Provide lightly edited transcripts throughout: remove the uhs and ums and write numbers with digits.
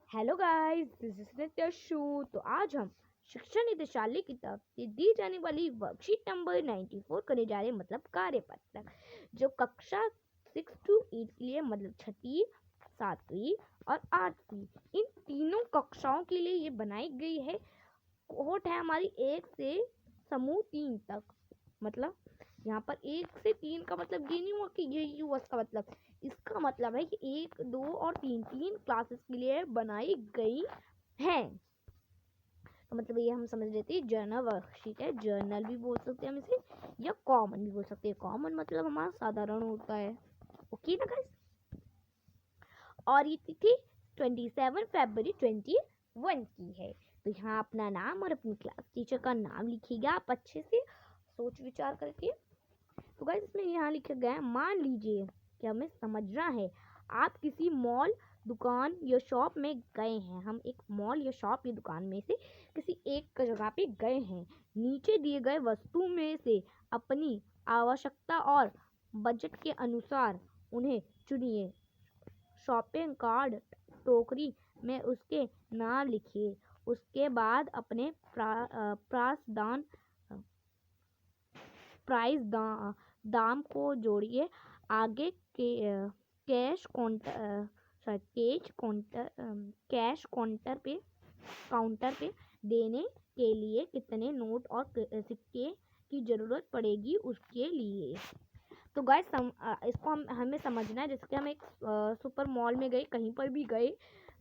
Hello guys, this is Nityashu. तो आज हम शिक्षा निदेशालय की तरफ से दी जाने वाली वर्कशीट नंबर 94 करने जा रहे हैं, मतलब कार्यपत्र, जो कक्षा 6 to 8 के लिए, मतलब छठी, सातवीं और आठवीं, इन तीनों कक्षाओं के लिए ये बनाई गई है। कोहट है हमारी 1 से समूह 3 तक। मतलब यहाँ पर 1 से 3 का मतलब ये नहीं हुआ कि ये यूएस का मतलब, इसका मतलब है कि 1, 2 और 3 क्लासेस के लिए बनाई गई है। तो मतलब ये हम समझ लेते हैं जर्नल वर्कशीट है। जर्नल भी बोल सकते हैं हम इसे, या कॉमन भी बोल सकते हैं। कॉमन मतलब हमारा साधारण होता है। ओके ना गाइस। और ये तिथि 27 फरवरी 21 की है। तो यहाँ अपना नाम और अपनी क्लास टीचर का नाम लिखिएगा आप अच्छे से सोच विचार करके। तो गाइस इसमें यहाँ लिखा गया है, मान लीजिए कि हमें समझना है, आप किसी मॉल, दुकान या शॉप में गए हैं। हम एक मॉल या शॉप या दुकान में से किसी एक जगह पे गए हैं। नीचे दिए गए वस्तु में से अपनी आवश्यकता और बजट के अनुसार उन्हें चुनिए। शॉपिंग कार्ड टोकरी में उसके नाम लिखिए। उसके बाद अपने प्राइस दाम को जोड़िए। आगे के कैश काउंटर पे देने के लिए कितने नोट और सिक्के की जरूरत पड़ेगी उसके लिए। तो गाइस इसको हमें समझना है। जैसे कि हम एक सुपर मॉल में गए, कहीं पर भी गए,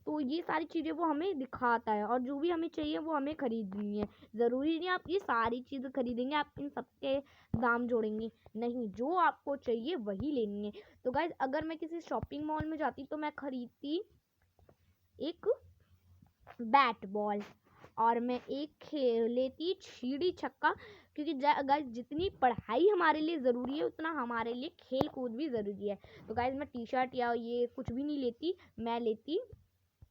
तो ये सारी चीज़ें वो हमें दिखाता है, और जो भी हमें चाहिए वो हमें खरीदनी है। ज़रूरी नहीं आप ये सारी चीज़ें खरीदेंगे, आप इन सबके दाम जोड़ेंगे, नहीं, जो आपको चाहिए वही लेनी है। तो गाइस अगर मैं किसी शॉपिंग मॉल में जाती तो मैं खरीदती एक बैट बॉल, और मैं एक लेती छिड़ी छक्का, क्योंकि गाइस जितनी पढ़ाई हमारे लिए ज़रूरी है उतना हमारे लिए खेल कूद भी ज़रूरी है। तो गाइस मैं टी शर्ट या ये कुछ भी नहीं लेती, मैं लेती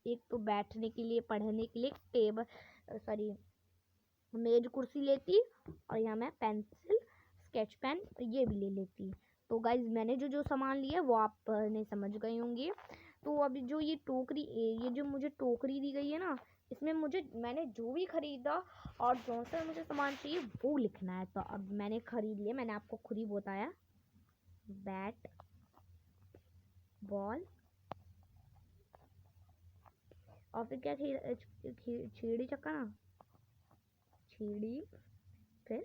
एक तो बैठने के लिए, पढ़ने के लिए मेज कुर्सी लेती, और यहाँ मैं पेंसिल, स्केच पेन ये भी ले लेती। तो गाइज मैंने जो जो सामान लिया वो आप ने समझ गए होंगे। तो अभी जो ये जो मुझे टोकरी दी गई है ना, इसमें मैंने जो भी खरीदा और जो सा मुझे सामान चाहिए वो लिखना है। तो अब मैंने खरीद लिया, मैंने आपको खुद ही बताया, बैट बॉल, और फिर क्या छीड़ी छक्का ना, छीड़ी फिर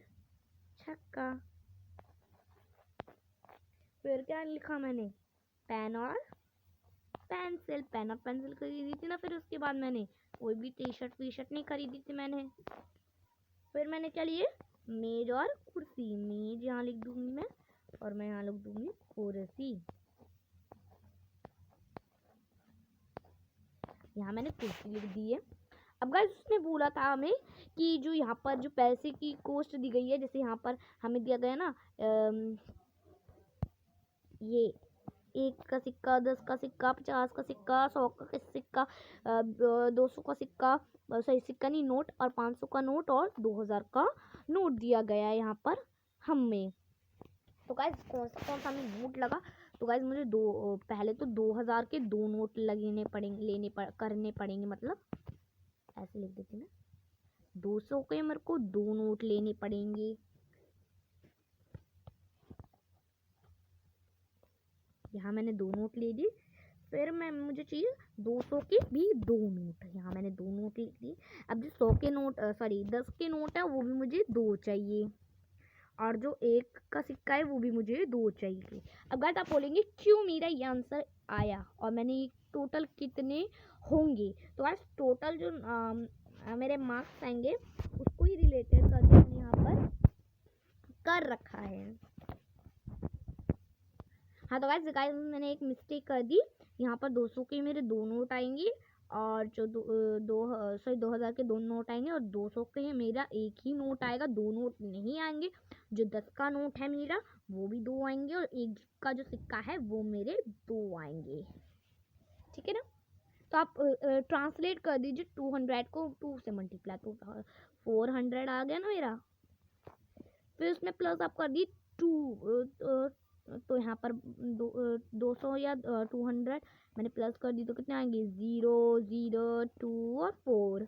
छक्का, फिर क्या लिखा मैंने, पेन और पेंसिल खरीदी थी ना। फिर उसके बाद मैंने कोई भी टी शर्ट नहीं खरीदी थी मैंने। फिर मैंने क्या लिए, मेज और कुर्सी। मेज यहाँ लिख दूंगी मैं, और मैं यहाँ लिख दूंगी कुर्सी। यहाँ मैंने कुर्सी लिख दी है। अब गाइस उसने बोला था हमें कि जो यहाँ पर जो पैसे की कॉस्ट दी गई है, जैसे यहाँ पर हमें दिया गया ना, ये 1 का सिक्का, 10 का सिक्का, 50 का सिक्का, 100 का सिक्का, 200 का सिक्का, सही सिक्का नहीं नोट, और 500 का नोट और 2000 का नोट दिया गया है यहाँ पर हमें। तो गाइस कौन सा हमें नोट लगा, तो गाइस मुझे पहले तो 2000 के 2 नोट करने पड़ेंगे। मतलब ऐसे लिख देती ना, 200 के मेरे को 2 नोट लेने पड़ेंगे। यहाँ मैंने 2 नोट ले ली। फिर मुझे चाहिए 200 के भी 2 नोट। यहाँ मैंने 2 नोट लिख दी। अब जो 10 के नोट है वो भी मुझे 2 चाहिए, और जो 1 का सिक्का है वो भी मुझे 2 चाहिए। अब गाइस आप बोलेंगे क्यों मेरा ये आंसर आया, और मैंने ये टोटल कितने होंगे। तो गाइस टोटल जो मेरे मार्क्स आएंगे उसको ही रिलेटेड करके मैंने यहाँ पर कर रखा है। हाँ तो गाइस मैंने एक मिस्टेक कर दी। यहाँ पर 200 के मेरे 2 नोट आएंगे, और जो 2000 के 2 नोट आएंगे, और 200 के मेरा एक ही नोट आएगा, 2 नोट नहीं आएंगे। जो 10 का नोट है मेरा वो भी 2 आएंगे, और 1 का जो सिक्का है वो मेरे 2 आएंगे। ठीक है ना। तो आप ट्रांसलेट कर दीजिए 200 को 2 से मल्टीप्लाई, तो 400 आ गया ना मेरा। फिर उसमें प्लस आप कर दी 2 तो यहाँ पर 200 या 200 मैंने प्लस कर दी तो कितने आएंगे 0 0 2 और 4,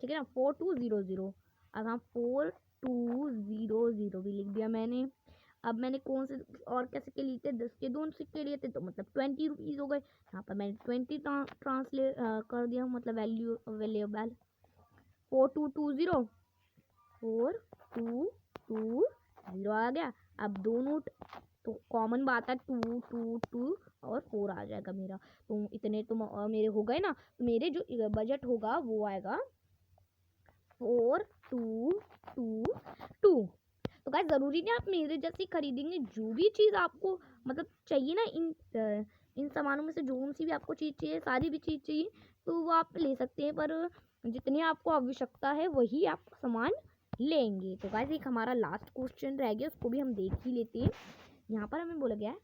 ठीक है ना 4200। अब हम 4200 भी लिख दिया मैंने। अब मैंने कौन से और क्या सिक्के लिए थे 10 के 2 सिक्के लिए थे तो मतलब 20 रुपीज़ हो गए। यहाँ पर मैंने 20 ट्रांसलेट कर दिया मतलब वैल्यू अवेलेबल 4220 4220 आ गया। अब दो नोट तो कॉमन बात है 2 और 4 आ जाएगा मेरा। तो इतने तो मेरे हो गए ना। तो मेरे जो बजट होगा वो आएगा 4222। तो गाइस ज़रूरी नहीं आप मेरे जैसी खरीदेंगे, जो भी चीज़ आपको मतलब चाहिए ना इन सामानों में से जो सी भी आपको चीज़ चाहिए, सारी भी चीज़ चाहिए तो वो आप ले सकते हैं, पर जितनी आपको आवश्यकता है वही आप सामान लेंगे। तो गाइस एक हमारा लास्ट क्वेश्चन रह गया, उसको भी हम देख ही लेते हैं। यहाँ पर हमें बोला गया है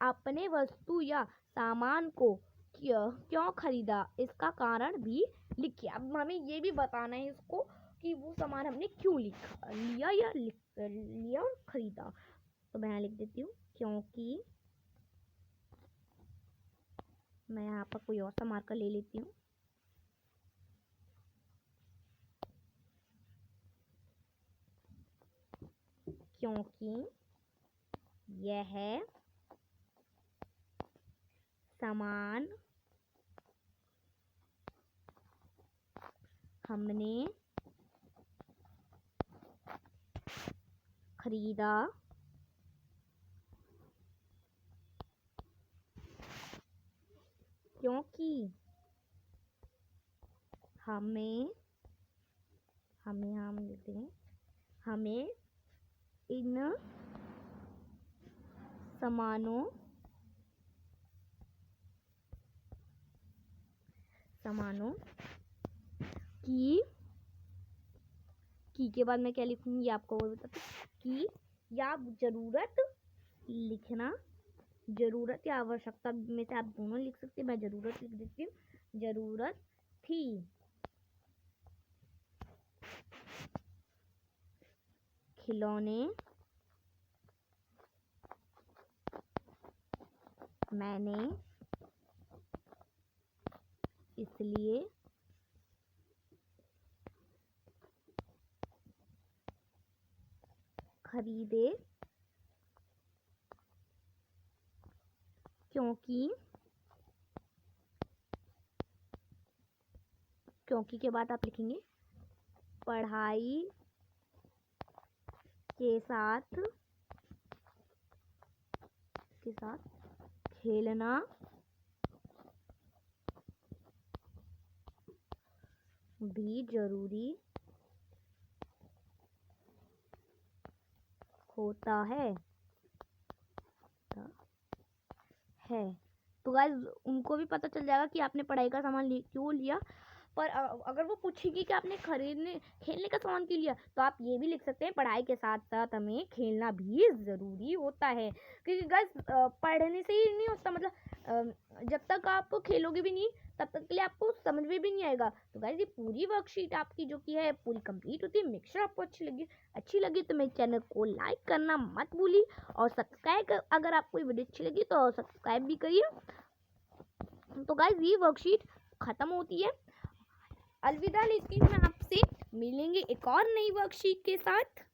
अपने वस्तु या सामान को क्यों खरीदा, इसका कारण भी लिखिए। अब हमें ये भी बताना है इसको कि वो सामान हमने क्यों लिया और खरीदा। तो मैं यहाँ लिख देती हूँ क्योंकि, मैं यहाँ पर कोई और सा मार्कर ले लेती हूँ। क्योंकि यह सामान हमने खरीदा क्योंकि हमें हम लेते हैं हमें इन सामानों की के बाद मैं क्या लिखूंगी आपको वो बताती कि या जरूरत लिखना, जरूरत या आवश्यकता में से आप दोनों लिख सकते हैं। मैं जरूरत लिख देती हूँ। जरूरत थी खिलौने, मैंने इसलिए खरीदे क्योंकि के बाद आप लिखेंगे पढ़ाई के साथ खेलना भी जरूरी होता है। तो गाइस उनको भी पता चल जाएगा कि आपने पढ़ाई का सामान क्यों लिया। पर अगर वो पूछेगी कि आपने खेलने का सामान क्यों लिया, तो आप ये भी लिख सकते हैं पढ़ाई के साथ साथ हमें खेलना भी ज़रूरी होता है। क्योंकि गाइस पढ़ने से ही नहीं होता, मतलब जब तक आप खेलोगे भी नहीं तब तक के लिए आपको समझ में भी नहीं आएगा। तो गाइस ये पूरी वर्कशीट आपकी जो की है पूरी कंप्लीट होती है। मेक श्योर आपको अच्छी लगी तो मेरे चैनल को लाइक करना मत भूलिए और सब्सक्राइब, अगर आपको ये वीडियो अच्छी लगी तो सब्सक्राइब भी करिए। तो गाइस ये वर्कशीट ख़त्म होती है। अलविदा, लेकिन मैं आपसे मिलेंगे एक और नई वर्कशीट के साथ।